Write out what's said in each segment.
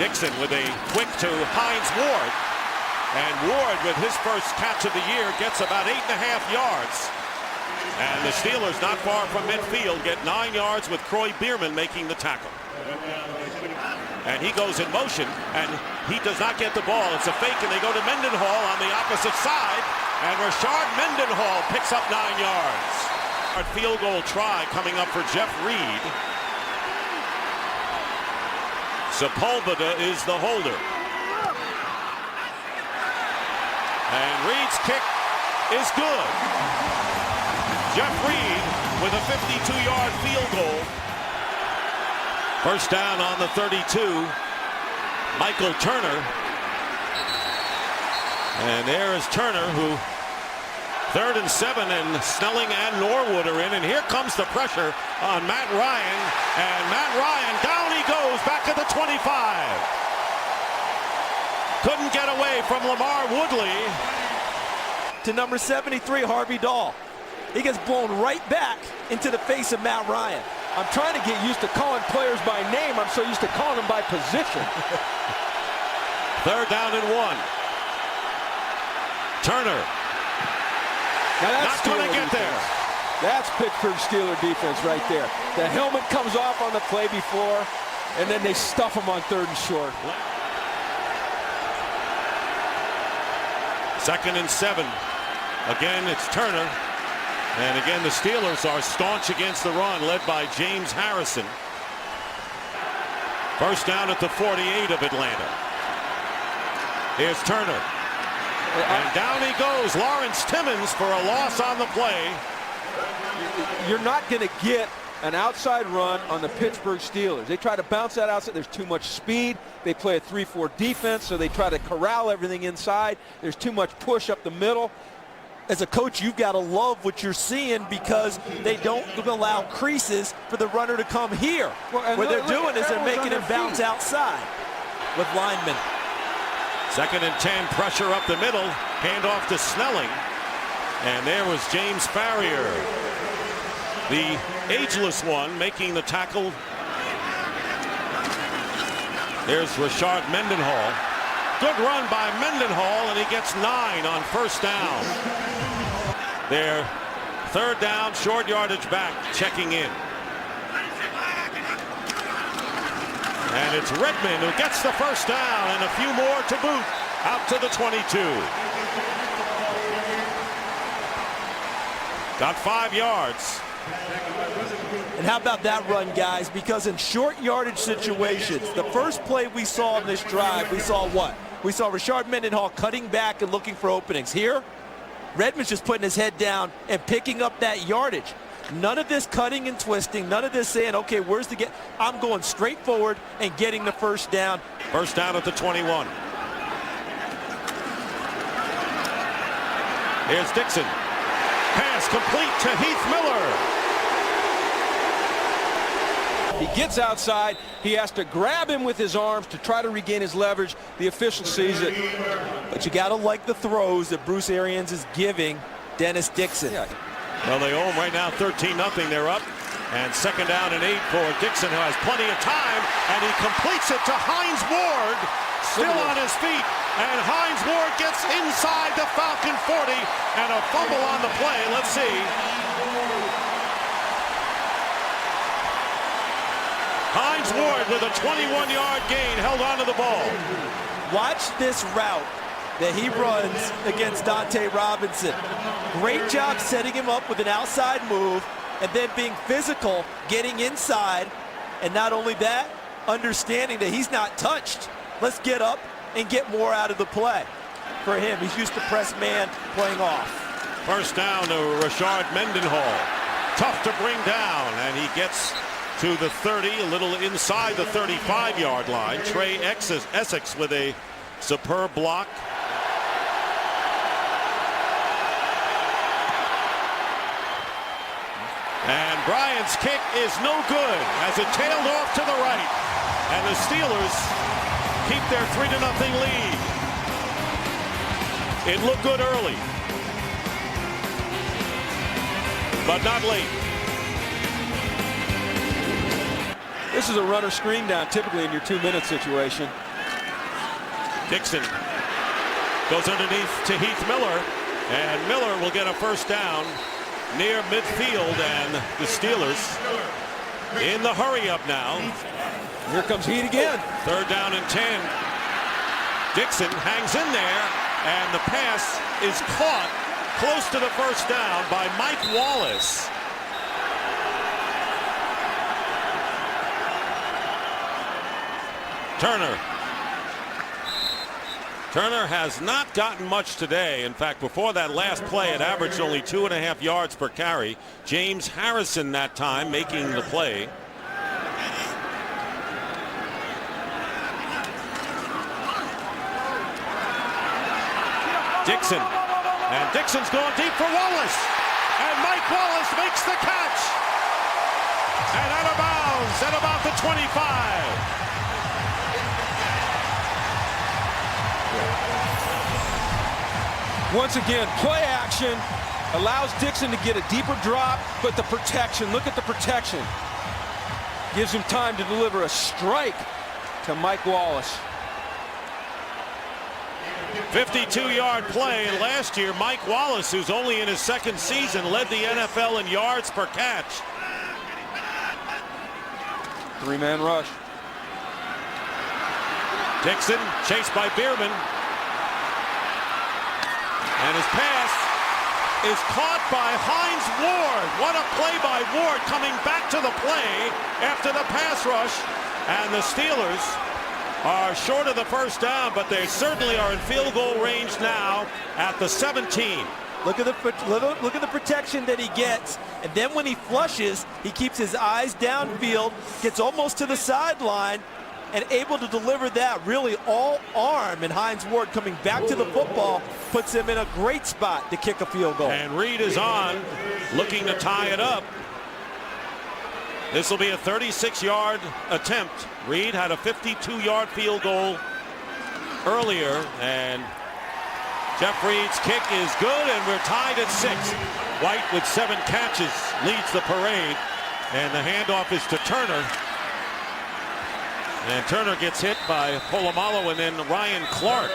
Dixon with a quick to Hines Ward. And Ward, with his first catch of the year, gets about 8.5 yards. And the Steelers, not far from midfield, get 9 yards with Croy Bierman making the tackle. And he goes in motion, and he does not get the ball. It's a fake, and they go to Mendenhall on the opposite side. And Rashard Mendenhall picks up 9 yards. A field goal try coming up for Jeff Reed. Sepulveda is the holder. And Reed's kick is good. Jeff Reed with a 52-yard field goal. First down on the 32. Michael Turner. And there is Turner, who 3rd and 7, and Snelling and Norwood are in. And here comes the pressure on Matt Ryan. And Matt Ryan, down he goes, back at the 25. Couldn't get away from Lamar Woodley. To number 73, Harvey Dahl. He gets blown right back into the face of Matt Ryan. I'm trying to get used to calling players by name. I'm so used to calling them by position. 3rd down and 1. Turner. Now that's not going to get there. That's Pittsburgh Steeler defense right there. The helmet comes off on the play before, and then they stuff him on 3rd and short. 2nd and 7. Again, it's Turner. And again, the Steelers are staunch against the run, led by James Harrison. First down at the 48 of Atlanta. Here's Turner. And down he goes. Lawrence Timmons for a loss on the play. You're not going to get an outside run on the Pittsburgh Steelers. They try to bounce that outside. There's too much speed. They play a 3-4 defense, so they try to corral everything inside. There's too much push up the middle. As a coach, you've got to love what you're seeing, because they don't allow creases for the runner to come here. Well, what they're doing is they're making him bounce outside with linemen. 2nd and 10, pressure up the middle, handoff to Snelling. And there was James Farrier, the ageless one, making the tackle. There's Rashard Mendenhall. Good run by Mendenhall, and he gets 9 on first down. Their 3rd down, short yardage back, checking in. And it's Redmond who gets the first down, and a few more to boot, out to the 22. Got 5 yards. And how about that run, guys? Because in short yardage situations, the first play we saw in this drive, we saw what? We saw Rashard Mendenhall cutting back and looking for openings. Here, Redmond's just putting his head down and picking up that yardage. None of this cutting and twisting, none of this saying, okay, where's the get? I'm going straight forward and getting the first down. First down at the 21. Here's Dixon. Pass complete to Heath Miller. He gets outside. He has to grab him with his arms to try to regain his leverage. The official sees it. But you got to like the throws that Bruce Arians is giving Dennis Dixon. Yeah. Well, they owe him right now 13-0. They're up. And 2nd down and 8 for Dixon, who has plenty of time. And he completes it to Hines Ward, still on his feet. And Hines Ward gets inside the Falcon 40. And a fumble on the play. Let's see. Hines Ward with a 21-yard gain, held onto the ball. Watch this route that he runs against Dante Robinson. Great job setting him up with an outside move, and then being physical, getting inside, and not only that, understanding that he's not touched. Let's get up and get more out of the play. For him, he's used to press man playing off. First down to Rashard Mendenhall. Tough to bring down, and he gets to the 30, a little inside the 35-yard line. Trey Essex with a superb block. And Bryant's kick is no good as it tailed off to the right. And the Steelers keep their 3-0 lead. It looked good early, but not late. This is a runner screen down typically in your 2-minute situation. Dixon goes underneath to Heath Miller, and Miller will get a first down near midfield, and the Steelers in the hurry-up now. Here comes Heath again. 3rd down and 10. Dixon hangs in there, and the pass is caught close to the first down by Mike Wallace. Turner has not gotten much today. In fact, before that last play, it averaged only 2.5 yards per carry. James Harrison that time making the play. Dixon. And Dixon's going deep for Wallace. And Mike Wallace makes the catch. And out of bounds at about the 25. Once again, play action allows Dixon to get a deeper drop, but the protection, look at the protection. Gives him time to deliver a strike to Mike Wallace. 52-yard play. And last year, Mike Wallace, who's only in his 2nd season, led the NFL in yards per catch. 3-man rush. Dixon chased by Bierman. And his pass is caught by Hines Ward. What a play by Ward, coming back to the play after the pass rush. And the Steelers are short of the first down, but they certainly are in field goal range now at the 17. Look at the protection that he gets, and then when he flushes, he keeps his eyes downfield, gets almost to the sideline, and able to deliver that really all arm. And Hines Ward coming back to the football puts him in a great spot to kick a field goal. And Reed is on, looking to tie it up. This will be a 36-yard attempt. Reed had a 52-yard field goal earlier, and Jeff Reed's kick is good, and we're tied at 6. White with 7 catches leads the parade, and the handoff is to Turner. And Turner gets hit by Polamalu and then Ryan Clark.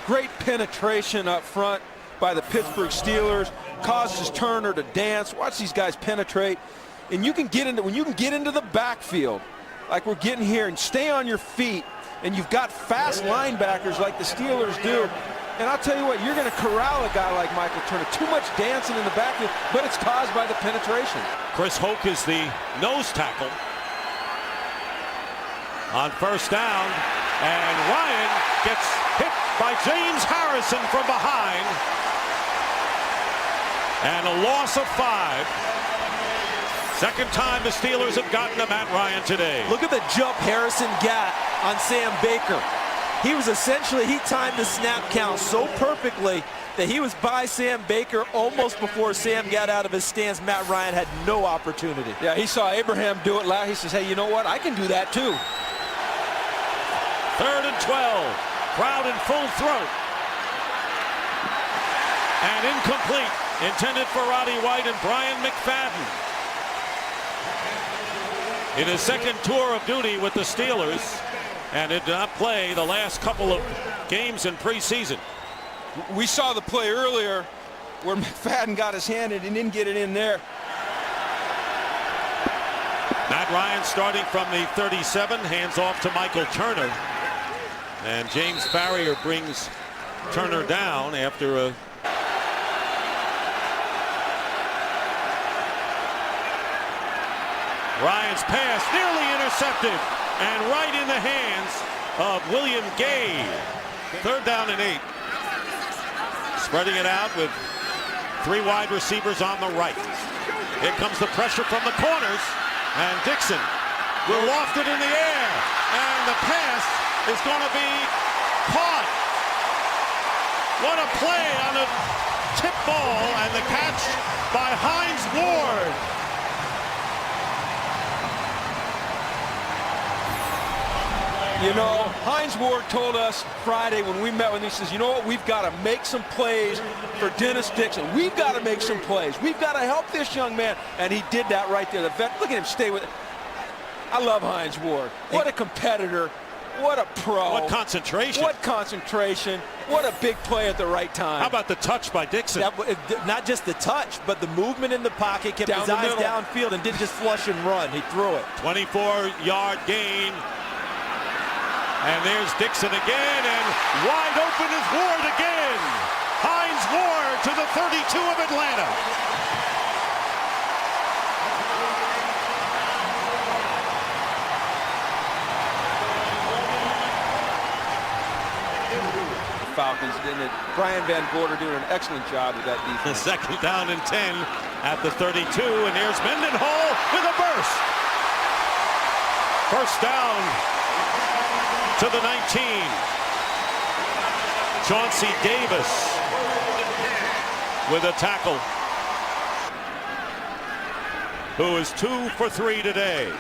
Great penetration up front by the Pittsburgh Steelers. Causes Turner to dance. Watch these guys penetrate. And you can get into, when you can get into the backfield, like we're getting here, and stay on your feet, and you've got fast linebackers like the Steelers do. And I'll tell you what, you're going to corral a guy like Michael Turner. Too much dancing in the backfield, but it's caused by the penetration. Chris Hoke is the nose tackle on first down, and Ryan gets hit by James Harrison from behind, and a loss of 5. Second time the Steelers have gotten to Matt Ryan today. Look at the jump Harrison got on Sam Baker. He was essentially, he timed the snap count so perfectly that he was by Sam Baker almost before Sam got out of his stance. Matt Ryan had no opportunity. Yeah, he saw Abraham do it loud. He says, hey, you know what? I can do that too. 3rd and 12. Crowd in full throat. And incomplete. Intended for Roddy White and Brian McFadden. In his 2nd tour of duty with the Steelers, and did not play the last couple of games in preseason. We saw the play earlier where McFadden got his hand in and didn't get it in there. Matt Ryan starting from the 37, hands off to Michael Turner. And James Farrier brings Turner down after a Ryan's pass nearly intercepted and right in the hands of William Gay. 3rd down and 8. Spreading it out with 3 wide receivers on the right. Here comes the pressure from the corners, and Dixon will loft it in the air, and the pass is going to be caught. What a play on a tip ball, and the catch by Hines Ward. You know, Hines Ward told us Friday when we met with him, he says, you know what, we've got to make some plays for Dennis Dixon. We've got to make some plays. We've got to help this young man. And he did that right there. The vet, look at him stay with it. I love Hines Ward. What a competitor. What a pro. What concentration. What concentration. What a big play at the right time. How about the touch by Dixon? Not just the touch, but the movement in the pocket, kept his eyes downfield and didn't just flush and run. He threw it. 24-yard gain. And there's Dixon again, and wide open is Ward again. Hines Ward to the 32 of Atlanta. Falcons, and Brian Van Gorder doing an excellent job with that defense. Second down and 10 at the 32, and here's Mendenhall with a burst. First down to the 19. Chauncey Davis with a tackle, who is 2 for 3 today.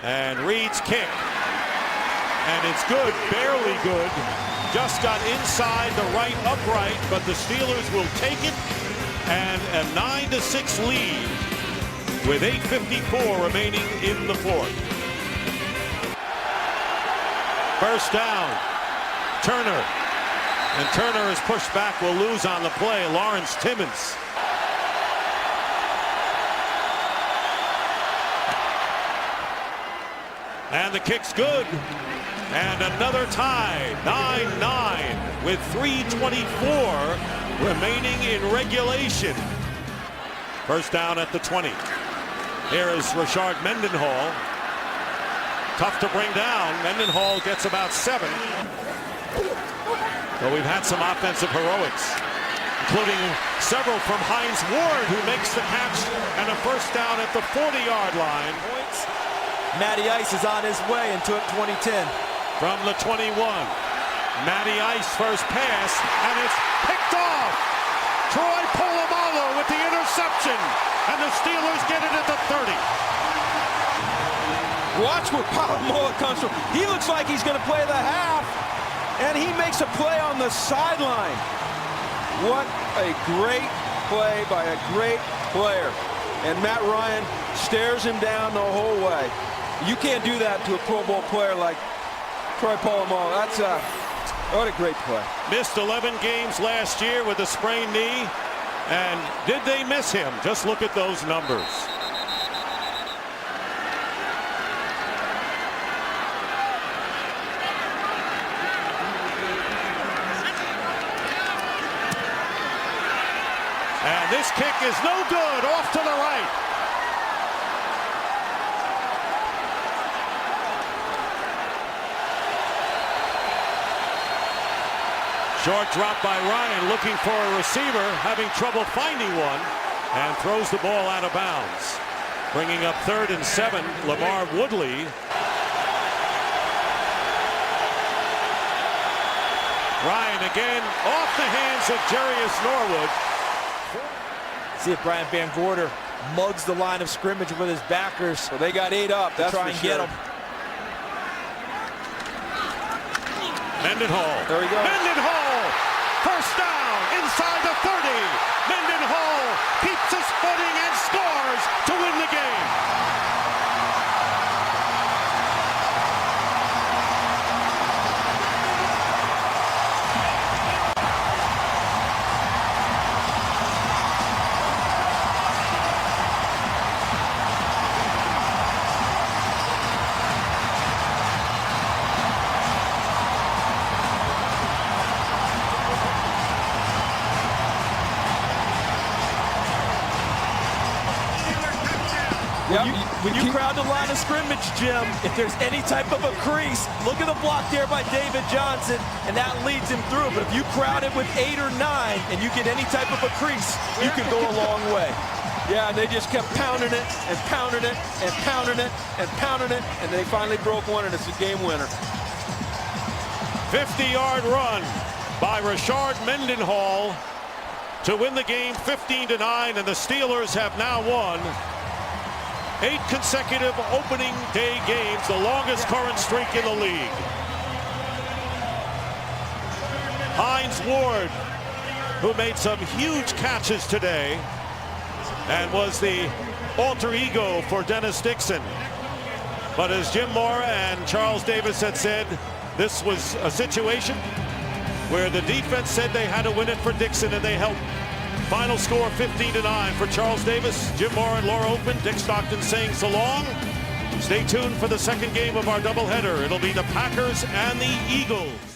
And Reed's kick, and it's good, barely good. Just got inside the right upright, but the Steelers will take it, and a 9-6 lead with 8:54 remaining in the fourth. First down, Turner, and Turner is pushed back, will lose on the play. Lawrence Timmons. And the kick's good. And another tie, 9-9, with 3:24 remaining in regulation. First down at the 20. Here is Rashard Mendenhall. Tough to bring down. Mendenhall gets about 7. But we've had some offensive heroics, including several from Hines Ward, who makes the catch, and a first down at the 40-yard line. Matty Ice is on his way into it 2010. From the 21, Matty Ice first pass, and it's picked off. Troy Polamalu with the interception, and the Steelers get it at the 30. Watch where Polamalu comes from. He looks like he's going to play the half, and he makes a play on the sideline. What a great play by a great player. And Matt Ryan stares him down the whole way. You can't do that to a Pro Bowl player like Troy Polamalu. That's what a great play. Missed 11 games last year with a sprained knee. And did they miss him? Just look at those numbers. And this kick is no good, off to the right. Short drop by Ryan, looking for a receiver, having trouble finding one, and throws the ball out of bounds. Bringing up 3rd and 7, Lamar Woodley. Ryan again, off the hands of Jarius Norwood. See if Brian Van Gorder mugs the line of scrimmage with his backers. Well, they got 8 up. That's try and get him. Mendenhall. There we go. Mendenhall! First down inside the 30. Mendenhall keeps his footing and scores to win the game. When you crowd the line of scrimmage, Jim, if there's any type of a crease, look at the block there by David Johnson, and that leads him through. But if you crowd it with 8 or 9 and you get any type of a crease, you can go a long way. Yeah, and they just kept pounding it and pounding it and pounding it and pounding it, and they finally broke one, and it's a game winner. 50-yard run by Rashard Mendenhall to win the game 15-9, and the Steelers have now won 8 consecutive opening day games, the longest current streak in the league. Hines Ward, who made some huge catches today and was the alter ego for Dennis Dixon. But as Jim Mora and Charles Davis had said, this was a situation where the defense said they had to win it for Dixon, and they helped. Final score 15-9 for Charles Davis, Jim Mora and Laura Open. Dick Stockton saying so long. Stay tuned for the second game of our doubleheader. It'll be the Packers and the Eagles.